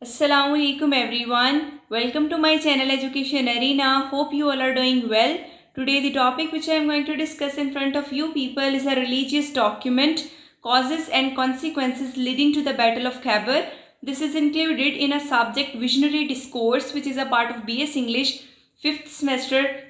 Assalamu alaikum everyone. Welcome to my channel Education Arena. Hope you all are doing well. Today the topic which I am going to discuss in front of you people is a religious document, causes and consequences leading to the Battle of Khyber. This is included in a subject Visionary Discourse which is a part of BS English 5th semester.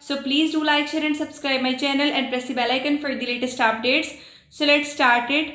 so please do like, share and subscribe my channel and press the bell icon for the latest updates. So let's start it.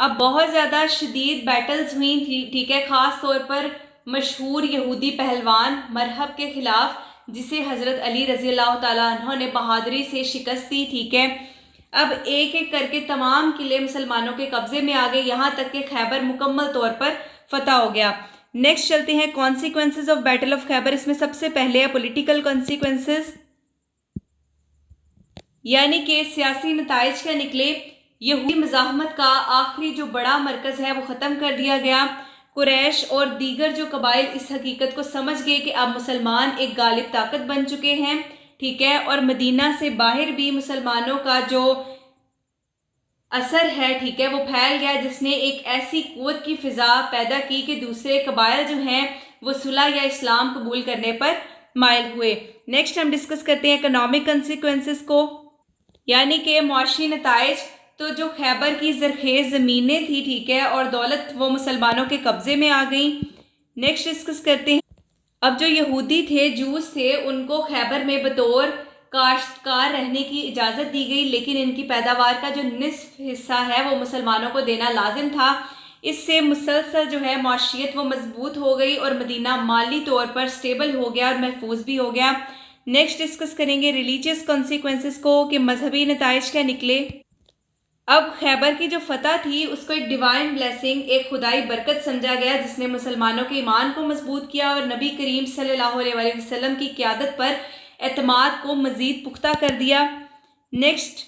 اب بہت زیادہ شدید Beatles ہوئی تھی، ٹھیک ہے، خاص طور پر مشہور یہودی پہلوان مرہب کے خلاف، جسے حضرت علی رضی اللہ تعالیٰ عنہ نے بہادری سے شکست دی، ٹھیک ہے۔ اب ایک ایک کر کے تمام قلعے مسلمانوں کے قبضے میں آ گئے، یہاں تک کہ خیبر مکمل طور پر فتح ہو گیا۔ نیکسٹ چلتے ہیں کانسیکوینسز آف بیٹل آف خیبر۔ اس میں سب سے پہلے ہے پولیٹیکل کانسیکوینسز، یعنی کہ سیاسی نتائج کیا نکلے۔ یہودی مزاحمت کا آخری جو بڑا مرکز ہے وہ ختم کر دیا گیا۔ قریش اور دیگر جو قبائل اس حقیقت کو سمجھ گئے کہ اب مسلمان ایک غالب طاقت بن چکے ہیں، ٹھیک ہے، اور مدینہ سے باہر بھی مسلمانوں کا جو اثر ہے، ٹھیک ہے، وہ پھیل گیا، جس نے ایک ایسی قوت کی فضا پیدا کی کہ دوسرے قبائل جو ہیں وہ صلح یا اسلام قبول کرنے پر مائل ہوئے۔ نیکسٹ ہم ڈسکس کرتے ہیں اکنامک کنسیکوینسز کو، یعنی کہ معاشی نتائج۔ تو جو خیبر کی زرخیز زمینیں تھی، ٹھیک ہے، اور دولت وہ مسلمانوں کے قبضے میں آ گئیں۔ نیکسٹ ڈسکس کرتے ہیں اب جو یہودی تھے، جوز تھے، ان کو خیبر میں بطور کاشتکار رہنے کی اجازت دی گئی، لیکن ان کی پیداوار کا جو نصف حصہ ہے وہ مسلمانوں کو دینا لازم تھا۔ اس سے مسلسل جو ہے معاشیت وہ مضبوط ہو گئی اور مدینہ مالی طور پر سٹیبل ہو گیا اور محفوظ بھی ہو گیا۔ نیکسٹ ڈسکس کریں گے ریلیجیس کانسیکوینسز کو، کہ مذہبی نتائج کیا نکلے۔ اب خیبر کی جو فتح تھی اس کو ایک ڈیوائن بلیسنگ، ایک خدائی برکت سمجھا گیا، جس نے مسلمانوں کے ایمان کو مضبوط کیا اور نبی کریم صلی اللہ علیہ وسلم کی قیادت پر اعتماد کو مزید پختہ کر دیا۔ نیکسٹ،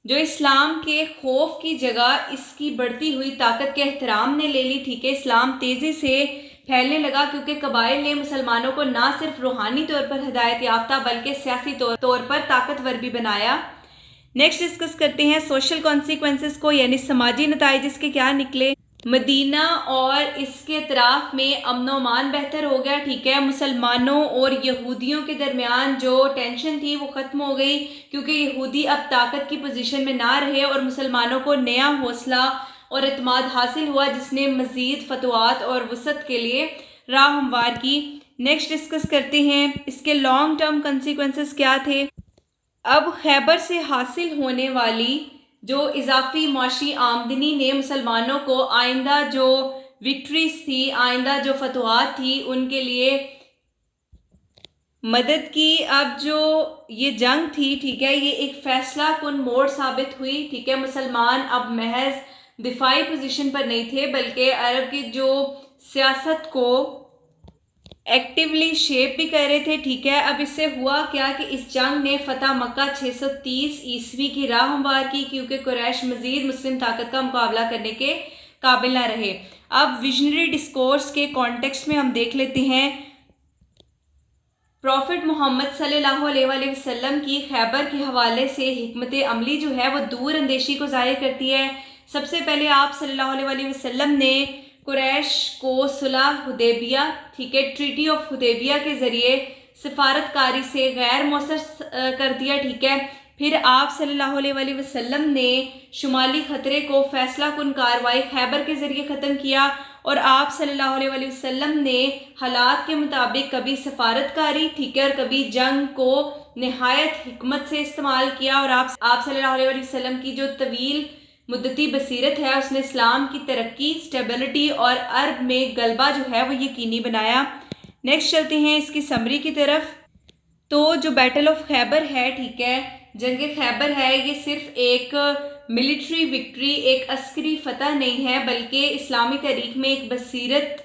جو اسلام کے خوف کی جگہ اس کی بڑھتی ہوئی طاقت کے احترام نے لے لی، ٹھیک ہے، اسلام تیزی سے پھیلنے لگا کیونکہ قبائل نے مسلمانوں کو نہ صرف روحانی طور پر ہدایت یافتہ بلکہ سیاسی طور پر طاقتور بھی بنایا۔ نیکسٹ ڈسکس کرتے ہیں سوشل کانسیکوینسز کو، یعنی سماجی نتائج اس کے کیا نکلے۔ مدینہ اور اس کے اطراف میں امن و امان بہتر ہو گیا، ٹھیک ہے، مسلمانوں اور یہودیوں کے درمیان جو ٹینشن تھی وہ ختم ہو گئی، کیونکہ یہودی اب طاقت کی پوزیشن میں نہ رہے اور مسلمانوں کو نیا حوصلہ اور اعتماد حاصل ہوا، جس نے مزید فتوحات اور وسعت کے لیے راہ ہموار کی۔ نیکسٹ ڈسکس کرتے ہیں اس کے لانگ ٹرم کنسیکوینسز کیا تھے۔ اب خیبر سے حاصل ہونے والی جو اضافی معاشی آمدنی نے مسلمانوں کو آئندہ جو وکٹریز تھی، آئندہ جو فتوحات تھی، ان کے لیے مدد کی۔ اب جو یہ جنگ تھی، ٹھیک ہے، یہ ایک فیصلہ کن موڑ ثابت ہوئی، ٹھیک ہے، مسلمان اب محض دفاعی پوزیشن پر نہیں تھے بلکہ عرب کی جو سیاست کو ایکٹیولی شیپ بھی کر رہے تھے، ٹھیک ہے۔ اب اس سے ہوا کیا کہ اس جنگ نے فتح مکہ 630 عیسوی کی راہ ہموار کی، کیونکہ قریش مزید مسلم طاقت کا مقابلہ کرنے کے قابل نہ رہے۔ اب ویژنری ڈسکورس کے کانٹیکسٹ میں ہم دیکھ لیتے ہیں پروفٹ محمد صلی اللہ علیہ وسلم کی خیبر کے حوالے سے حکمت عملی جو ہے وہ دور اندیشی کو ظاہر کرتی ہے۔ سب سے پہلے آپ صلی اللہ علیہ وسلم نے قریش کو صلح حدیبیہ، ٹھیک ہے، ٹریٹی آف حدیبیہ کے ذریعے سفارت کاری سے غیر مؤثر کر دیا، ٹھیک ہے۔ پھر آپ صلی اللہ علیہ وسلم نے شمالی خطرے کو فیصلہ کن کارروائی خیبر کے ذریعے ختم کیا، اور آپ صلی اللہ علیہ وسلم نے حالات کے مطابق کبھی سفارت کاری، ٹھیک ہے، اور کبھی جنگ کو نہایت حکمت سے استعمال کیا، اور آپ صلی اللہ علیہ وسلم کی جو طویل مدتی بصیرت ہے اس نے اسلام کی ترقی، سٹیبلٹی اور عرب میں غلبہ جو ہے وہ یقینی بنایا۔ نیکسٹ چلتے ہیں اس کی سمری کی طرف۔ تو جو بیٹل آف خیبر ہے، ٹھیک ہے، جنگ خیبر ہے، یہ صرف ایک ملٹری وکٹری، ایک عسکری فتح نہیں ہے، بلکہ اسلامی تاریخ میں ایک بصیرت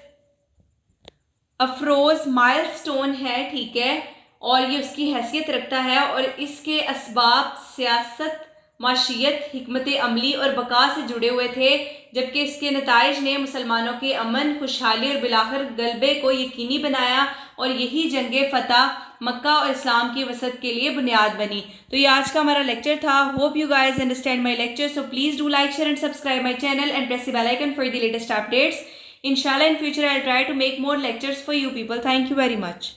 افروز مائل سٹون ہے، ٹھیک ہے، اور یہ اس کی حیثیت رکھتا ہے، اور اس کے اسباب سیاست، معاشیت، حکمت عملی اور بقا سے جڑے ہوئے تھے، جبکہ اس کے نتائج نے مسلمانوں کے امن، خوشحالی اور بالآخر غلبے کو یقینی بنایا، اور یہی جنگ فتح مکہ اور اسلام کی وسعت کے لیے بنیاد بنی۔ تو یہ آج کا ہمارا لیکچر تھا۔ Hope you guys understand my lecture, so please do like, share and subscribe my channel and press the bell icon for the latest updates. Inshallah in future I'll try to make more lectures for you people. Thank you very much.